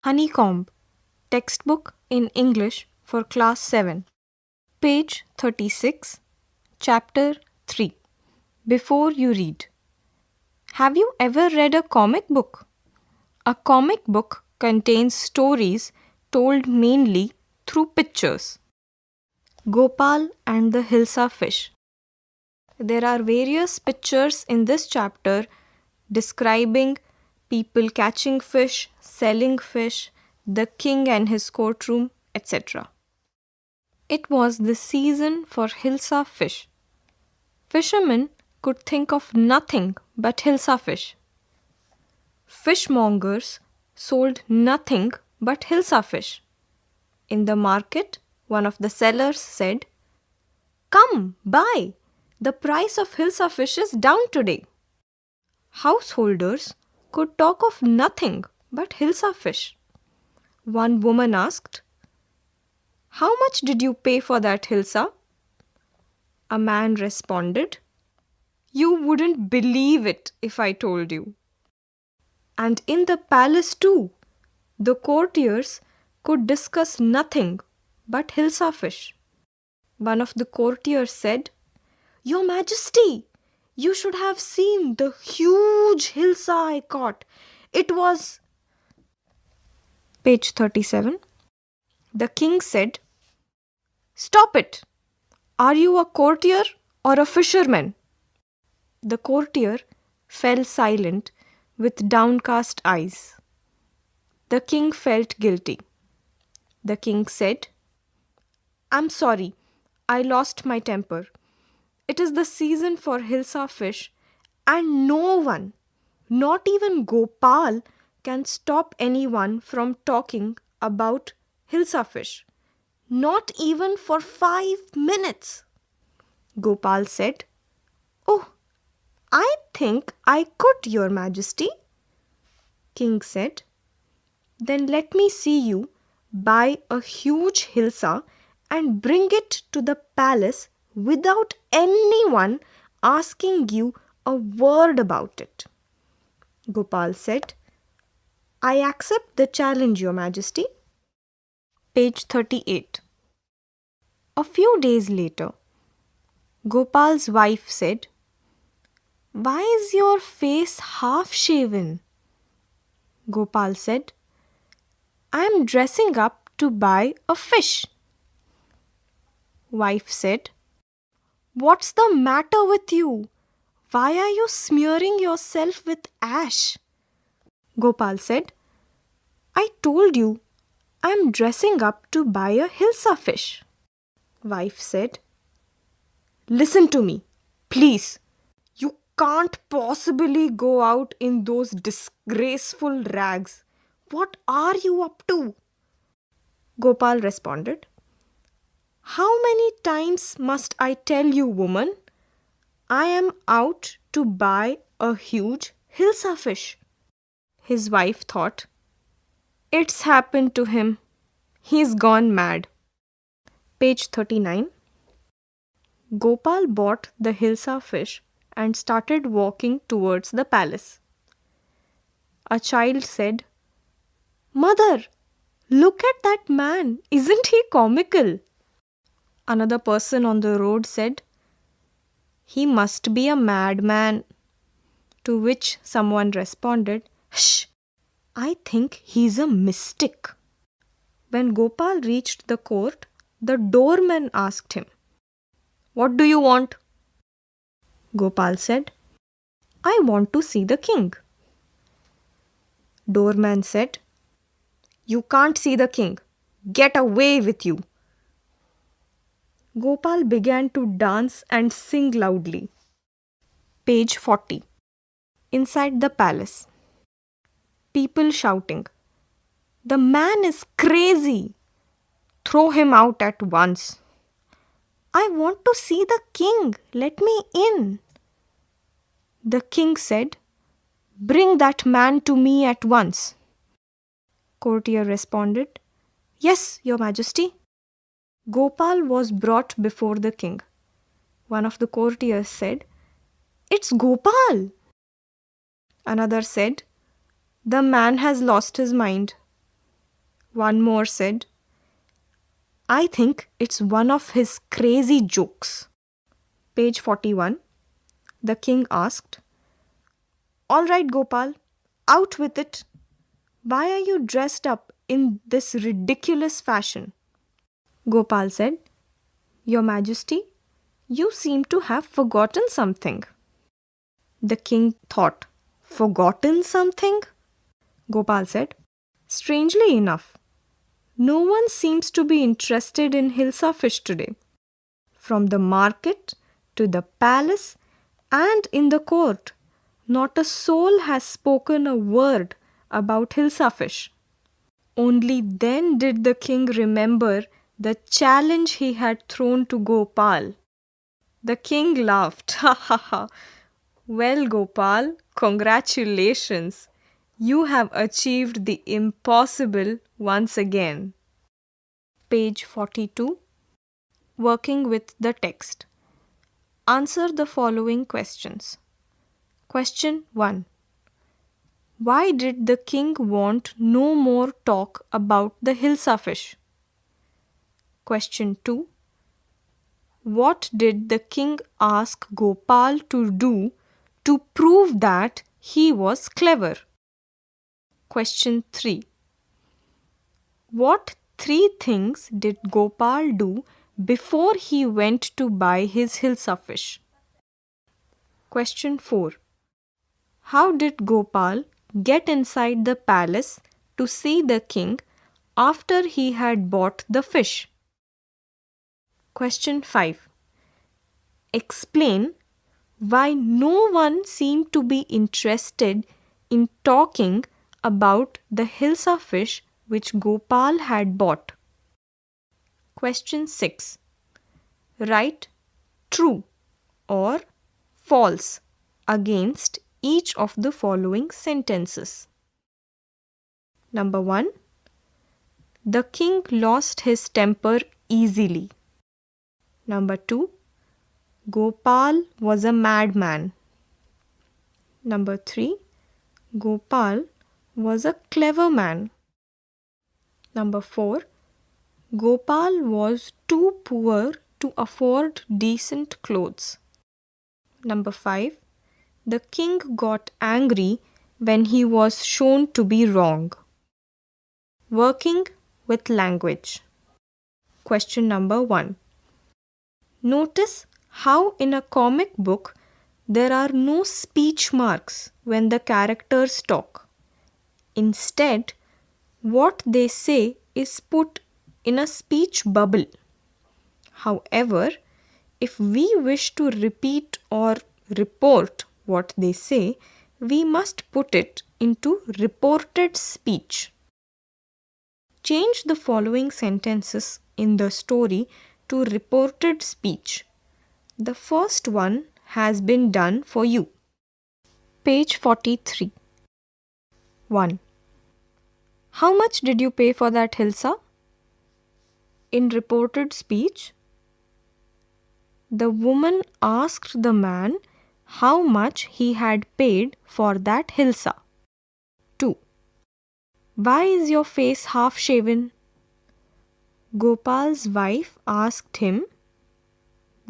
Honeycomb, textbook in English for class 7, page 36, chapter 3. Before you read. Have you ever read a comic book? A comic book contains stories told mainly through pictures. Gopal and the Hilsa fish. There are various pictures in this chapter describing people catching fish, selling fish, the king and his courtroom, etc. It was the season for Hilsa fish. Fishermen could think of nothing but Hilsa fish. Fishmongers sold nothing but Hilsa fish. In the market, one of the sellers said, "Come, buy! The price of Hilsa fish is down today." Householders could talk of nothing but Hilsa fish. One woman asked, "How much did you pay for that Hilsa?" A man responded, "You wouldn't believe it if I told you." And in the palace too, the courtiers could discuss nothing but Hilsa fish. One of the courtiers said, "Your Majesty, you should have seen the huge Hilsa I caught. It was..." Page 37. The king said, "Stop it! Are you a courtier or a fisherman?" The courtier fell silent with downcast eyes. The king felt guilty. The king said, "I'm sorry, I lost my temper. It is the season for Hilsa fish, and no one, not even Gopal, can stop anyone from talking about Hilsa fish. Not even for 5 minutes." Gopal said, "Oh, I think I could, Your Majesty." King said, "Then let me see you buy a huge Hilsa and bring it to the palace without anyone asking you a word about it." Gopal said, "I accept the challenge, Your Majesty." Page 38. A few days later, Gopal's wife said, "Why is your face half-shaven?" Gopal said, "I am dressing up to buy a fish." Wife said, "What's the matter with you? Why are you smearing yourself with ash?" Gopal said, "I told you I am dressing up to buy a Hilsa fish." Wife said, "Listen to me, please. You can't possibly go out in those disgraceful rags. What are you up to?" Gopal responded, "How many times must I tell you, woman? I am out to buy a huge Hilsa fish." His wife thought, "It's happened to him. He's gone mad." Page 39. Gopal bought the Hilsa fish and started walking towards the palace. A child said, "Mother, look at that man. Isn't he comical?" Another person on the road said, "He must be a madman." To which someone responded, "Shh, I think he's a mystic." When Gopal reached the court, the doorman asked him, "What do you want?" Gopal said, "I want to see the king." Doorman said, "You can't see the king. Get away with you." Gopal began to dance and sing loudly. Page 40. Inside the palace. People shouting, "The man is crazy! Throw him out at once." "I want to see the king. Let me in." The king said, "Bring that man to me at once." Courtier responded, "Yes, Your Majesty." Gopal was brought before the king. One of the courtiers said, "It's Gopal." Another said, "The man has lost his mind." One more said, I think it's one of his crazy jokes. Page 41. The king asked, All right, Gopal, out with it. Why are you dressed up in this ridiculous fashion? Gopal said, Your Majesty, you seem to have forgotten something. The king thought, Forgotten something? Gopal said, Strangely enough, no one seems to be interested in Hilsa fish today. From the market to the palace and in the court, not a soul has spoken a word about Hilsa fish. Only then did the king remember the challenge he had thrown to Gopal. The king laughed. Ha ha ha. Well, Gopal, congratulations. You have achieved the impossible once again. Page 42. Working with the text. Answer the following questions. Question 1. Why did the king want no more talk about the Hilsa fish? Question 2. What did the king ask Gopal to do to prove that he was clever? Question 3. What 3 things did Gopal do before he went to buy his Hilsa fish? Question 4. How did Gopal get inside the palace to see the king after he had bought the fish? Question 5. Explain why no one seemed to be interested in talking about the Hilsa fish which Gopal had bought. Question 6. Write true or false against each of the following sentences. Number 1. The king lost his temper easily. Number 2. Gopal was a madman. Number 3. Gopal was a clever man. Number 4. Gopal was too poor to afford decent clothes. Number 5. The king got angry when he was shown to be wrong. Working with language. Question number 1. Notice how in a comic book there are no speech marks when the characters talk. Instead, what they say is put in a speech bubble. However, if we wish to repeat or report what they say, we must put it into reported speech. Change the following sentences in the story to reported speech. The first one has been done for you. Page 43. 1. How much did you pay for that Hilsa? In reported speech, the woman asked the man how much he had paid for that Hilsa. 2. Why is your face half shaven? Gopal's wife asked him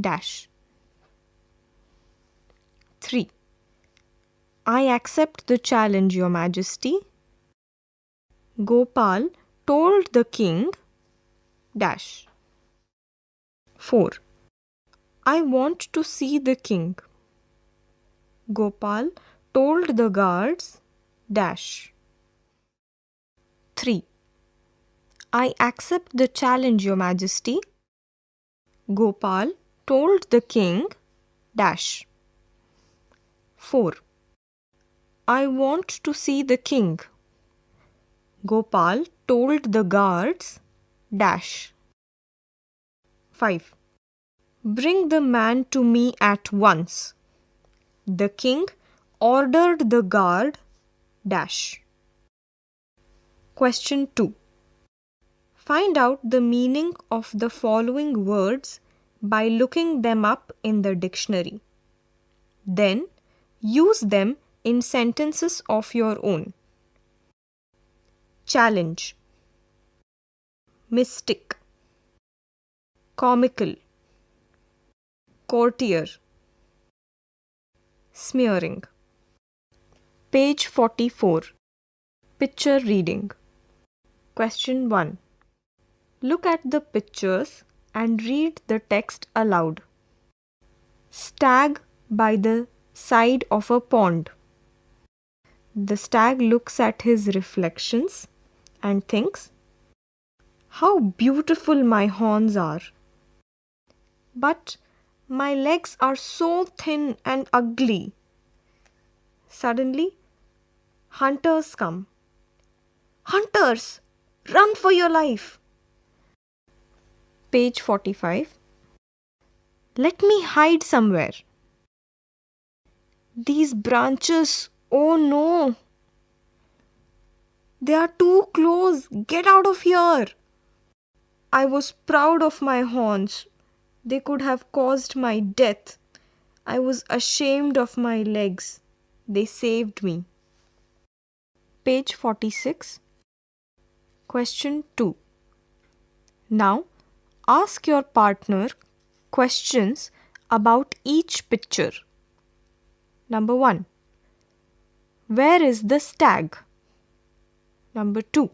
dash. 3. I accept the challenge, Your Majesty. Gopal told the king dash. 4. I want to see the king. Gopal told the guards dash. 3. I accept the challenge, Your Majesty. Gopal told the king dash. 4. I want to see the king. Gopal told the guards dash. 5. Bring the man to me at once. The king ordered the guard dash. Question 2. Find out the meaning of the following words by looking them up in the dictionary. Then use them in sentences of your own. Challenge. mystic, comical, courtier, smearing. Page 44. Picture reading. Question 1. Look at the pictures and read the text aloud. Stag by the side of a pond. The stag looks at his reflections and thinks, "How beautiful my horns are! But my legs are so thin and ugly." Suddenly, hunters come. "Hunters! Run for your life!" Page 45. "Let me hide somewhere." "These branches, oh no! They are too close. Get out of here." I was proud of my horns. They could have caused my death. I was ashamed of my legs. They saved me. Page 46. Question 2. Now, ask your partner questions about each picture. Number 1. Where is the stag? Number 2.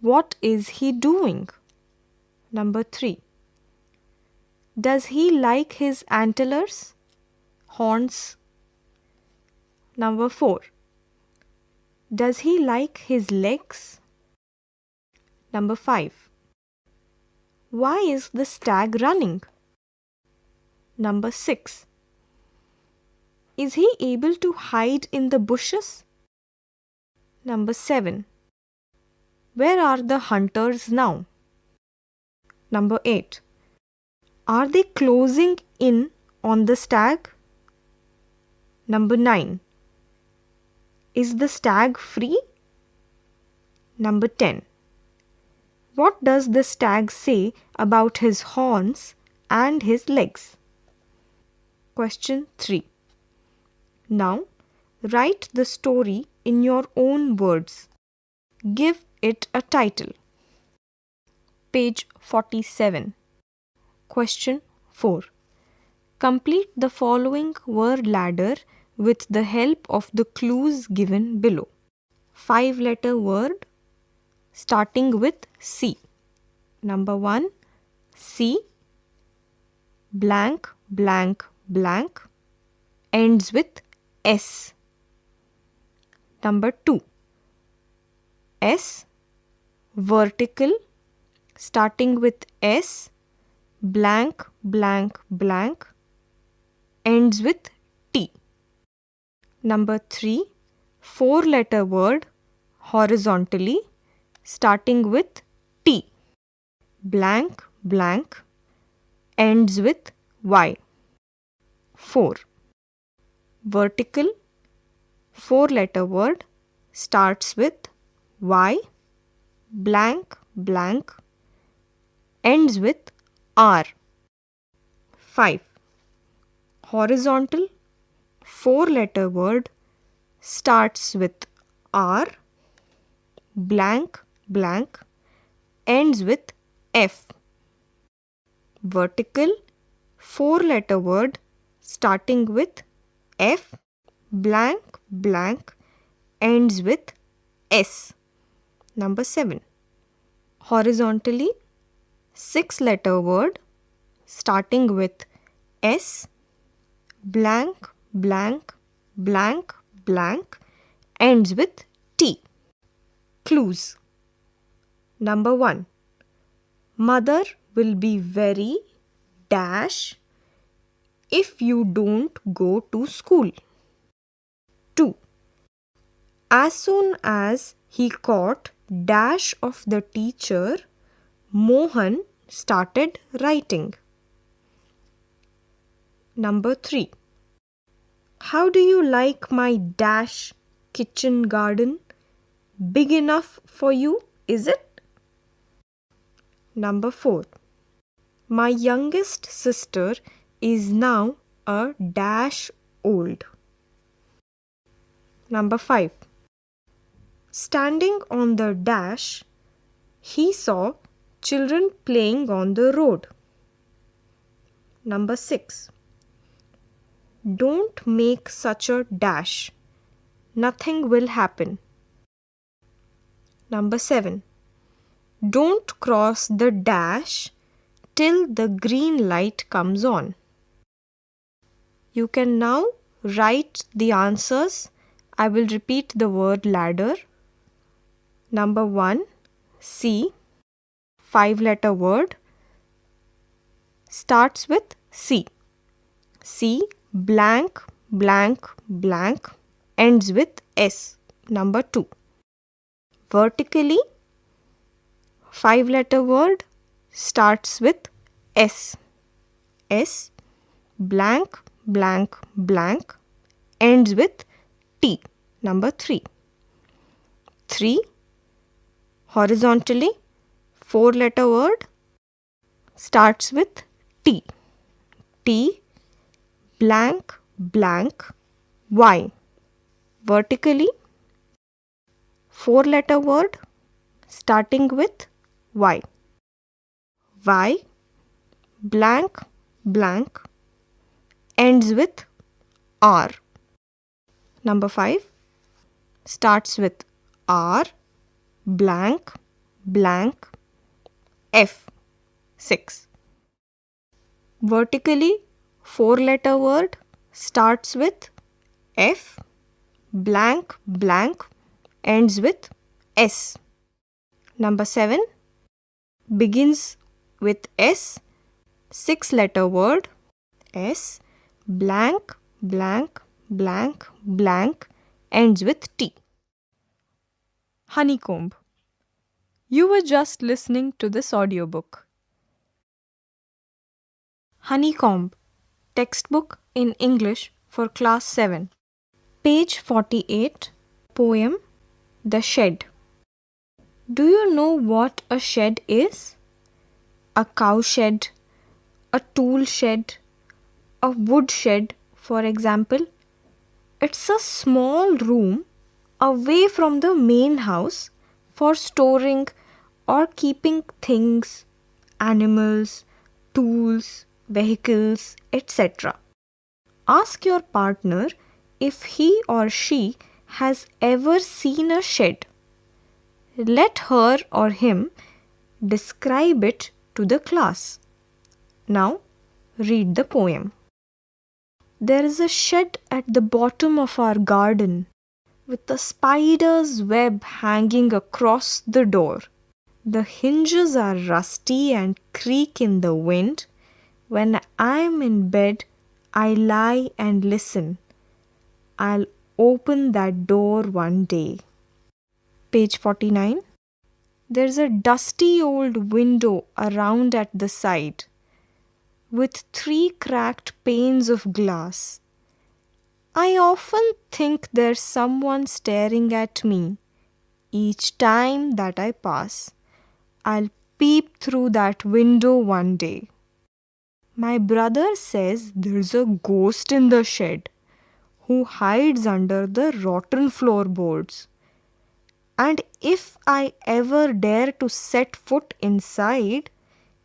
What is he doing? Number 3. Does he like his antlers? Horns? Number 4. Does he like his legs? Number 5. Why is the stag running? Number 6. Is he able to hide in the bushes? Number 7. Where are the hunters now? Number 8. Are they closing in on the stag? Number 9. Is the stag free? Number 10. What does the stag say about his horns and his legs? Question 3. Now, write the story in your own words. Give it a title. Page 47. Question 4. Complete the following word ladder with the help of the clues given below. 5-letter word starting with C. Number 1. C blank blank blank ends with S. Number 2. S vertical starting with S blank blank blank ends with T. Number 3. 4-letter word horizontally starting with T blank blank ends with Y. 4. Vertical 4-letter word starts with Y blank blank ends with R. 5. Horizontal 4-letter word starts with R blank blank ends with F. Vertical 4-letter word starting with F blank blank ends with S. Number 7. Horizontally 6-letter word starting with S blank blank blank blank ends with T. Clues. Number 1. Mother will be very dash if you don't go to school. 2. As soon as he caught dash of the teacher, Mohan started writing. Number 3. How do you like my dash kitchen garden? Big enough for you, is it? Number 4. My youngest sister is now a dash old. Number 5. Standing on the dash, He saw children playing on the road. Number 6. Don't make such a dash. Nothing will happen. Number 7. Don't cross the dash till the green light comes on. You can now write the answers. I will repeat the word ladder. Number 1, C. 5-letter word. Starts with C. C blank blank blank ends with S. Number 2. Vertically, 5-letter word starts with S. S blank blank blank ends with T. Number 3. 3. Horizontally, 4-letter word starts with T. T blank blank Y. Vertically, 4-letter word starting with Y. Y blank blank ends with R. Number 5 starts with R blank blank F. 6. Vertically, 4-letter word starts with F blank blank ends with S. Number 7 begins with S, 6-letter word S blank blank blank blank ends with T. Honeycomb. You were just listening to this audiobook. Honeycomb, textbook in English for class 7. Page 48, poem The Shed. Do you know what a shed is? A cow shed, a tool shed, a wood shed, for example. It's a small room away from the main house for storing or keeping things, animals, tools, vehicles, etc. Ask your partner if he or she has ever seen a shed. Let her or him describe it to the class. Now, read the poem. There is a shed at the bottom of our garden with a spider's web hanging across the door. The hinges are rusty and creak in the wind. When I am in bed, I lie and listen. I'll open that door one day. Page 49. There's a dusty old window around at the side with 3 cracked panes of glass. I often think there's someone staring at me. Each time that I pass, I'll peep through that window one day. My brother says there's a ghost in the shed who hides under the rotten floorboards. And if I ever dare to set foot inside,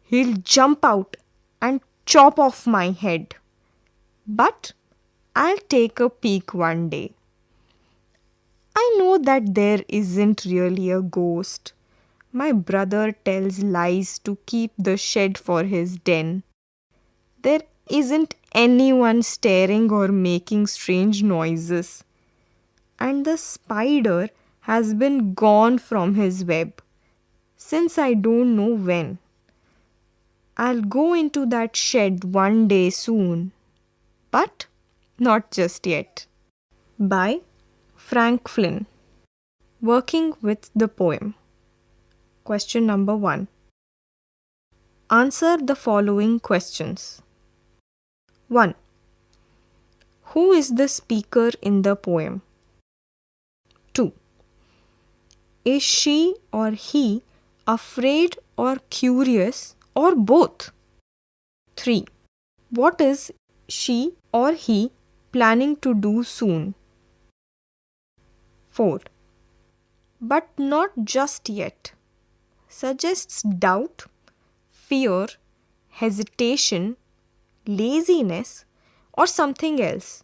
he'll jump out and chop off my head. But I'll take a peek one day. I know that there isn't really a ghost. My brother tells lies to keep the shed for his den. There isn't anyone staring or making strange noises. And the spider has been gone from his web since I don't know when. I'll go into that shed one day soon, but not just yet. By Frank Flynn. Working with the poem. Question number 1. Answer the following questions. 1. Who is the speaker in the poem? 2. Is she or he afraid or curious or both? 3. What is she or he planning to do soon? 4. But not just yet. suggests doubt, fear, hesitation, laziness, or something else.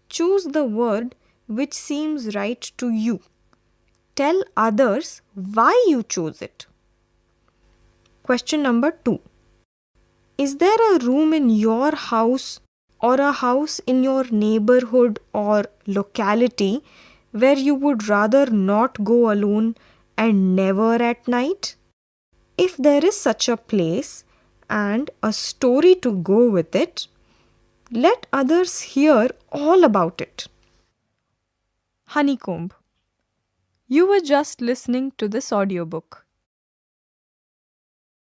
Choose the word which seems right to you. Tell others why you chose it. Question number 2. Is there a room in your house or a house in your neighborhood or locality where you would rather not go alone and never at night? If there is such a place and a story to go with it, let others hear all about it. Honeycomb. You were just listening to this audiobook.